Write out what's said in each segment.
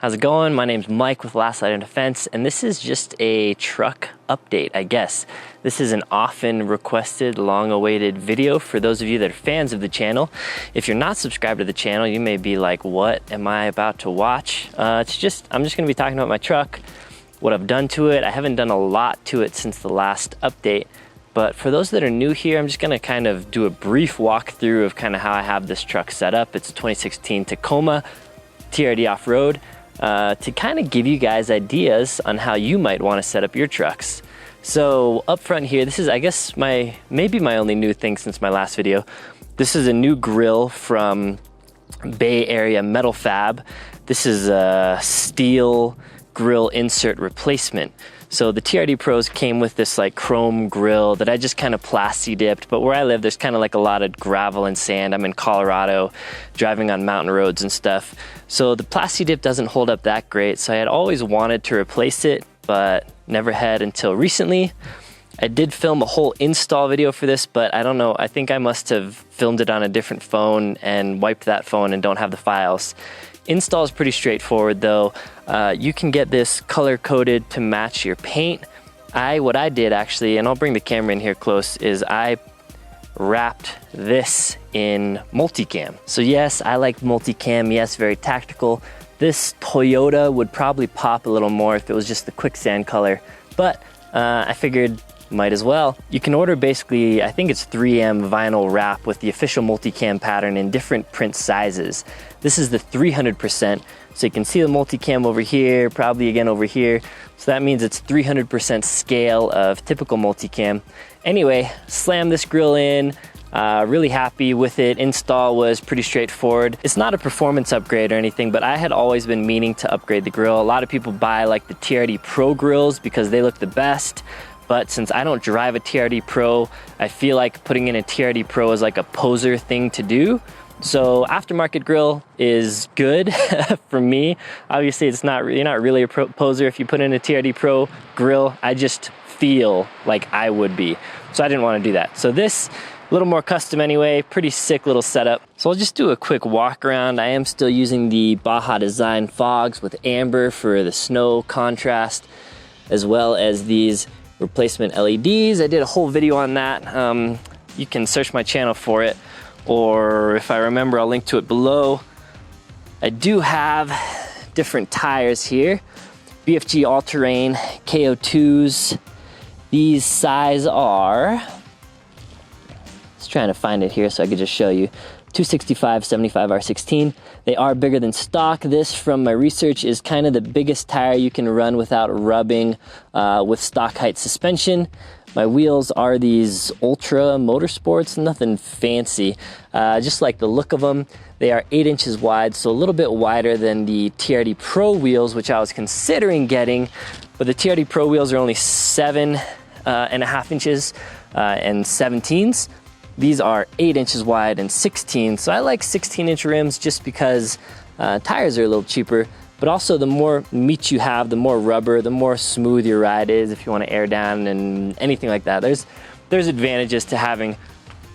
How's it going? My name's Mike with Last Light on Defense, and this is just a truck update, I guess. This is an often requested, long-awaited video for those of you that are fans of the channel. If you're not subscribed to the channel, you may be like, what am I about to watch? I'm just gonna be talking about my truck, what I've done to it. I haven't done a lot to it since the last update, but for those that are new here, I'm just gonna kind of do a brief walkthrough of kind of how I have this truck set up. It's a 2016 Tacoma TRD Off-Road. To kind of give you guys ideas on how you might want to set up your trucks. So up front here, this is, I guess, maybe my only new thing since my last video. This is a new grill from Bay Area Metal Fab. This is a steel grill insert replacement. So the TRD Pros came with this like chrome grill that I just kind of plasti dipped, but where I live, there's kind of like a lot of gravel and sand. I'm in Colorado, driving on mountain roads and stuff. So the plasti dip doesn't hold up that great. So I had always wanted to replace it, but never had until recently. I did film a whole install video for this, but I don't know, I think I must have filmed it on a different phone and wiped that phone and don't have the files. Install is pretty straightforward though. You can get this color coded to match your paint. What I did actually, and I'll bring the camera in here close, is I wrapped this in multicam. So yes, I like multicam, yes, very tactical. This Toyota would probably pop a little more if it was just the Quicksand color, but I figured might as well. You can order basically, I think it's 3M vinyl wrap with the official multicam pattern in different print sizes. This is the 300%, so you can see the multicam over here, probably again over here. So that means it's 300% scale of typical multicam. Anyway, slam this grill in, really happy with it. Install was pretty straightforward. It's not a performance upgrade or anything, but I had always been meaning to upgrade the grill. A lot of people buy like the TRD Pro grills because they look the best. But since I don't drive a TRD Pro, I feel like putting in a TRD Pro is like a poser thing to do. So aftermarket grill is good for me. Obviously, you're not really a poser if you put in a TRD Pro grill. I just feel like I would be. So I didn't want to do that. So this, a little more custom anyway, pretty sick little setup. So I'll just do a quick walk around. I am still using the Baja Design fogs with amber for the snow contrast, as well as these replacement LEDs. I did a whole video on that. You can search my channel for it, or if I remember, I'll link to it below. I do have different tires here. BFG All-Terrain KO2s. These size are, just trying to find it here so I could just show you. 265 75 R16. They are bigger than stock. This, from my research, is kind of the biggest tire you can run without rubbing with stock height suspension. My wheels are these Ultra Motorsports, nothing fancy. Just like the look of them. They are 8 inches wide, so a little bit wider than the TRD Pro wheels, which I was considering getting, but the TRD Pro wheels are only 7.5 inches and 17s. These are 8 inches wide and 16, so I like 16-inch rims just because tires are a little cheaper, but also the more meat you have, the more rubber, the more smooth your ride is if you want to air down and anything like that. There's advantages to having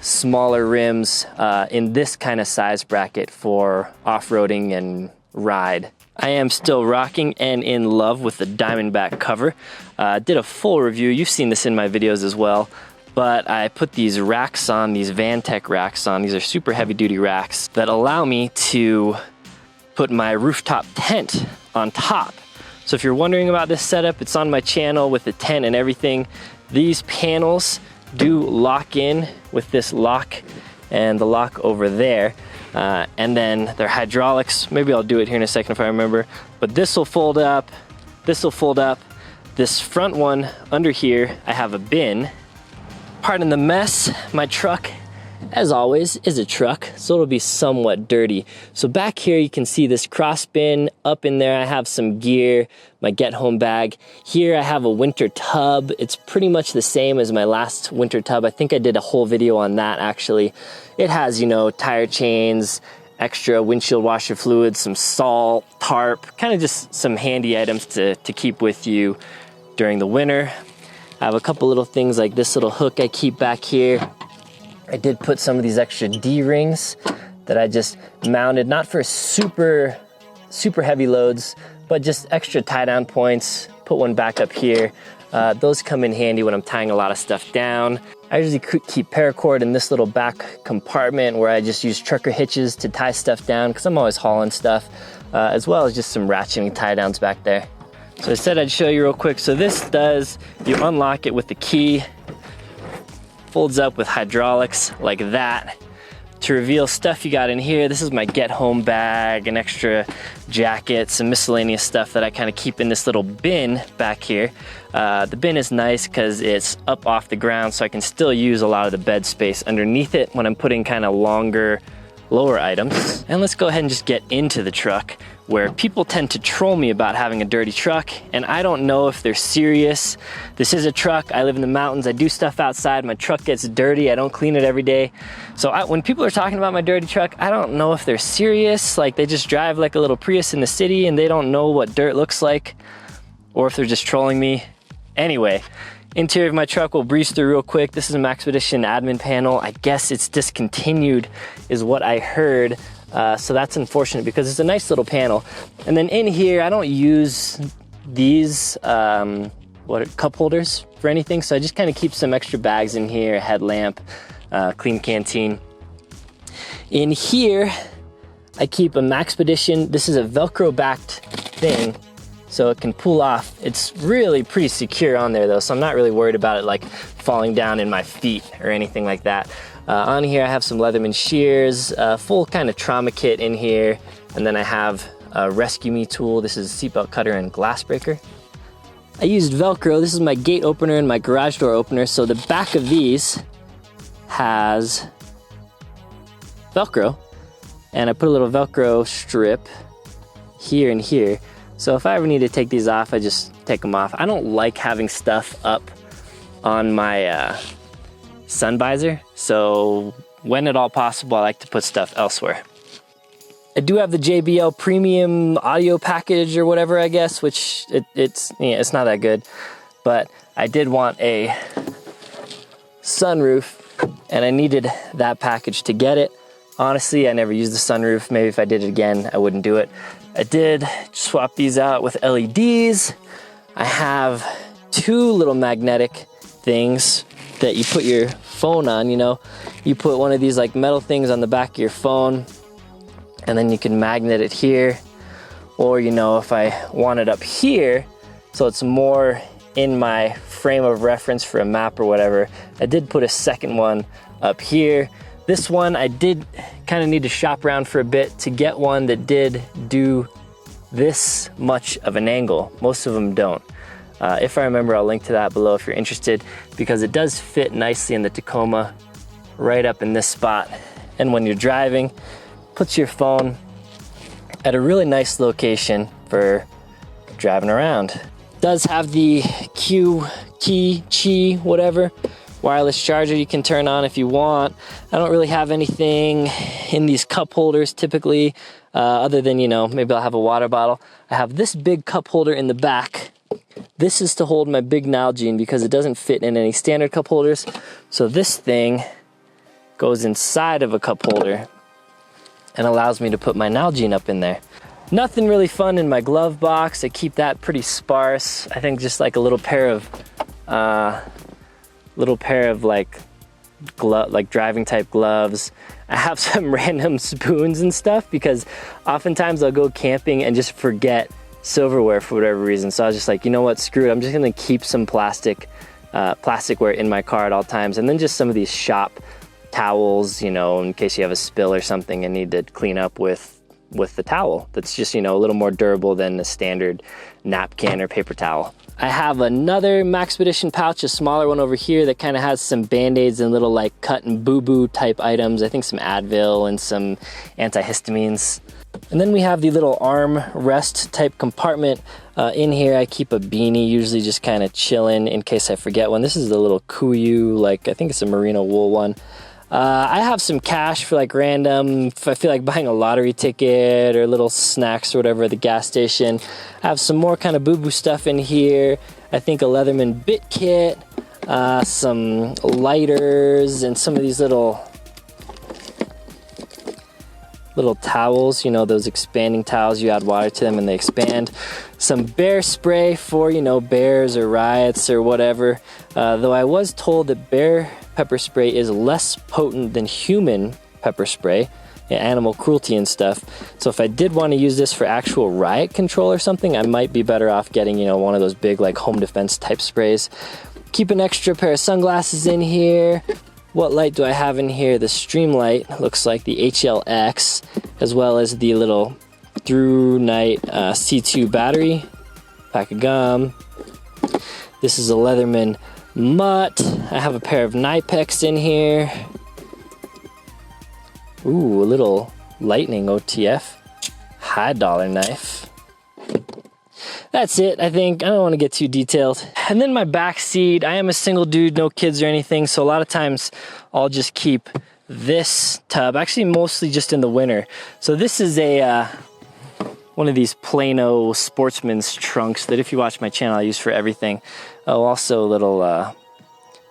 smaller rims in this kind of size bracket for off-roading and ride. I am still rocking and in love with the Diamondback cover. Did a full review, you've seen this in my videos as well. But I put these racks on, these Vantech racks on. These are super heavy duty racks that allow me to put my rooftop tent on top. So if you're wondering about this setup, it's on my channel with the tent and everything. These panels do lock in with this lock and the lock over there. And then they're hydraulics. Maybe I'll do it here in a second if I remember. But this will fold up, this will fold up. This front one under here, I have a bin. Pardon the mess, my truck, as always, is a truck, so it'll be somewhat dirty. So back here you can see this cross bin. Up in there I have some gear, my get home bag. Here I have a winter tub. It's pretty much the same as my last winter tub. I think I did a whole video on that actually. It has, you know, tire chains, extra windshield washer fluid, some salt, tarp, kind of just some handy items to keep with you during the winter. I have a couple little things like this little hook I keep back here. I did put some of these extra D-rings that I just mounted, not for super super heavy loads, but just extra tie down points. Put one back up here. Those come in handy when I'm tying a lot of stuff down. I usually keep paracord in this little back compartment where I just use trucker hitches to tie stuff down because I'm always hauling stuff, as well as just some ratcheting tie downs back there. So I said I'd show you real quick. So this does, you unlock it with the key, folds up with hydraulics like that to reveal stuff you got in here. This is my get home bag, an extra jacket, some miscellaneous stuff that I kind of keep in this little bin back here. The bin is nice because it's up off the ground, so I can still use a lot of the bed space underneath it when I'm putting kind of longer, lower items. And let's go ahead and just get into the truck, where people tend to troll me about having a dirty truck, and I don't know if they're serious. This is a truck. I live in the mountains. I do stuff outside. My truck gets dirty. I don't clean it every day. So when people are talking about my dirty truck, I don't know if they're serious, like they just drive like a little Prius in the city and they don't know what dirt looks like, or if they're just trolling me. Anyway, interior of my truck we'll breeze through real quick. This is a Maxpedition admin panel. I guess it's discontinued is what I heard. So that's unfortunate because it's a nice little panel. And then in here, I don't use these cup holders for anything. So I just kind of keep some extra bags in here, a headlamp, clean canteen. In here, I keep a Maxpedition. This is a Velcro backed thing, so it can pull off. It's really pretty secure on there though, so I'm not really worried about it like falling down in my feet or anything like that. On here I have some Leatherman shears, full kind of trauma kit in here, and then I have a Rescue Me tool. This is a seatbelt cutter and glass breaker. I used Velcro. This is my gate opener and my garage door opener. So the back of these has Velcro, and I put a little Velcro strip here and here. So if I ever need to take these off, I just take them off. I don't like having stuff up on my sun visor, so when at all possible, I like to put stuff elsewhere. I do have the JBL premium audio package or whatever, I guess, which it's not that good, but I did want a sunroof and I needed that package to get it. Honestly, I never used the sunroof. Maybe if I did it again, I wouldn't do it. I did swap these out with LEDs. I have two little magnetic things that you put your phone on, you know. You put one of these like metal things on the back of your phone, and then you can magnet it here. Or, you know, if I want it up here, so it's more in my frame of reference for a map or whatever, I did put a second one up here. This one I did kind of need to shop around for a bit to get one that did do this much of an angle. Most of them don't. If I remember, I'll link to that below if you're interested, because it does fit nicely in the Tacoma right up in this spot. And when you're driving, puts your phone at a really nice location for driving around. It does have the Qi, whatever, wireless charger you can turn on if you want. I don't really have anything in these cup holders typically, other than, you know, maybe I'll have a water bottle. I have this big cup holder in the back. This is to hold my big Nalgene because it doesn't fit in any standard cup holders. So this thing goes inside of a cup holder and allows me to put my Nalgene up in there. Nothing really fun in my glove box. I keep that pretty sparse. I think just like a little pair of like driving type gloves. I have some random spoons and stuff because oftentimes I'll go camping and just forget silverware for whatever reason. So I was just like, you know what, screw it. I'm just gonna keep some plasticware in my car at all times, and then just some of these shop towels, you know, in case you have a spill or something and need to clean up with the towel. That's just, you know, a little more durable than a standard napkin or paper towel. I have another Maxpedition pouch, a smaller one over here that kind of has some band-aids and little like cut and boo-boo type items. I think some Advil and some antihistamines. And then we have the little arm rest type compartment. In here I keep a beanie, usually just kind of chilling in case I forget one. This is the little Kuiu, like I think it's a merino wool one. I have some cash for like random, if I feel like buying a lottery ticket or little snacks or whatever at the gas station. I have some more kind of boo-boo stuff in here. I think a Leatherman bit kit, some lighters, and some of these little little towels, you know, those expanding towels, you add water to them and they expand. Some bear spray for, you know, bears or riots or whatever. Though I was told that bear pepper spray is less potent than human pepper spray, animal cruelty and stuff. So if I did want to use this for actual riot control or something, I might be better off getting, you know, one of those big like home defense type sprays. Keep an extra pair of sunglasses in here. What light do I have in here? The stream light, looks like the HLX, as well as the little through night C2 battery, pack of gum. This is a Leatherman Mutt. I have a pair of Knipex in here. Ooh, a little Lightning OTF high dollar knife. That's it, I think. I don't want to get too detailed. And then my back seat, I am a single dude, no kids or anything, so a lot of times I'll just keep this tub, actually mostly just in the winter. So this is a one of these Plano Sportsman's trunks that if you watch my channel I use for everything. Oh, also a little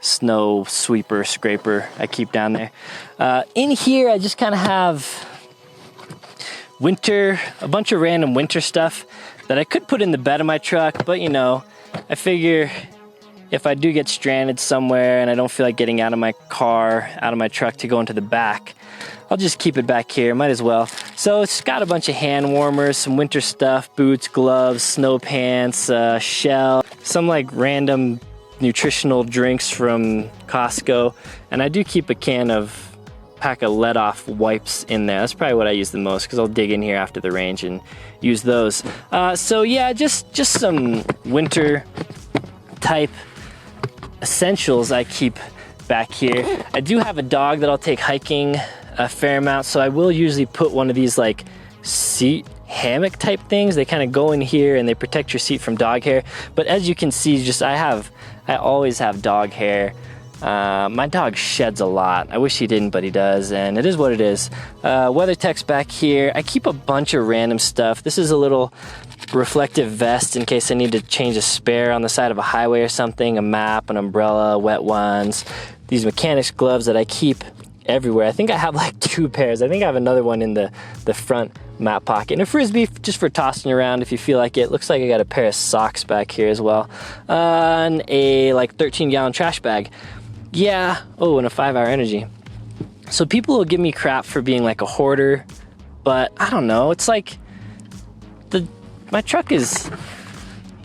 snow sweeper, scraper I keep down there. In here I just kind of have a bunch of random winter stuff that I could put in the bed of my truck, but you know, I figure if I do get stranded somewhere and I don't feel like getting out of my car, out of my truck to go into the back, I'll just keep it back here, might as well. So it's got a bunch of hand warmers, some winter stuff, boots, gloves, snow pants, shell, some like random nutritional drinks from Costco, and I do keep a pack of let-off wipes in there. That's probably what I use the most because I'll dig in here after the range and use those. So yeah, just some winter type essentials I keep back here. I do have a dog that I'll take hiking a fair amount, so I will usually put one of these like seat hammock type things. They kind of go in here and they protect your seat from dog hair. But as you can see, I always have dog hair. My dog sheds a lot. I wish he didn't, but he does, and it is what it is. WeatherTech's back here. I keep a bunch of random stuff. This is a little reflective vest in case I need to change a spare on the side of a highway or something, a map, an umbrella, wet ones. These mechanics gloves that I keep everywhere. I think I have like 2 pairs. I think I have another one in the front map pocket. And a Frisbee just for tossing around if you feel like it. Looks like I got a pair of socks back here as well. And a like 13-gallon trash bag. Yeah, oh, and a 5-hour energy. So people will give me crap for being like a hoarder, but I don't know. It's like my truck is,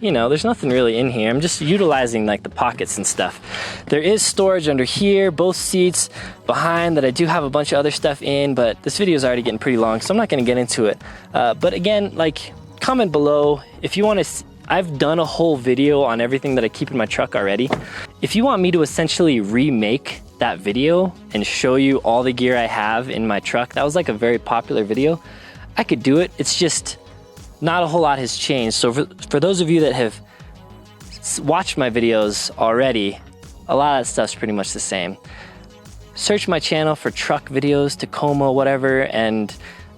you know, there's nothing really in here. I'm just utilizing like the pockets and stuff. There is storage under here, both seats behind that I do have a bunch of other stuff in, but this video is already getting pretty long, so I'm not gonna get into it. But again, like, comment below if you want to. I've done a whole video on everything that I keep in my truck already. If you want me to essentially remake that video and show you all the gear I have in my truck, that was like a very popular video, I could do it. It's just not a whole lot has changed. So for those of you that have watched my videos already, a lot of that stuff's pretty much the same. Search my channel for truck videos, Tacoma, whatever, and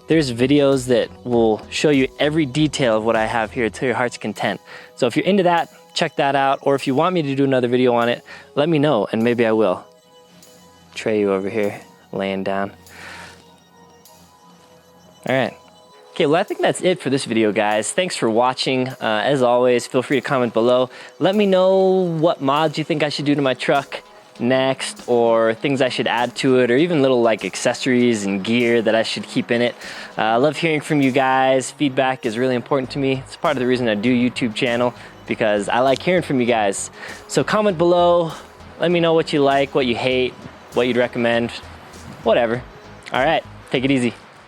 there's videos that will show you every detail of what I have here to your heart's content. So if you're into that, check that out. Or if you want me to do another video on it, let me know and maybe I will. Trey, you over here laying down. All right. Okay, well, I think that's it for this video, guys. Thanks for watching. As always, feel free to comment below. Let me know what mods you think I should do to my truck next, or things I should add to it, or even little like accessories and gear that I should keep in it. I love hearing from you guys. Feedback is really important to me. It's part of the reason I do YouTube channel, because I like hearing from you guys. So comment below, let me know what you like, what you hate, what you'd recommend, whatever. All right, take it easy.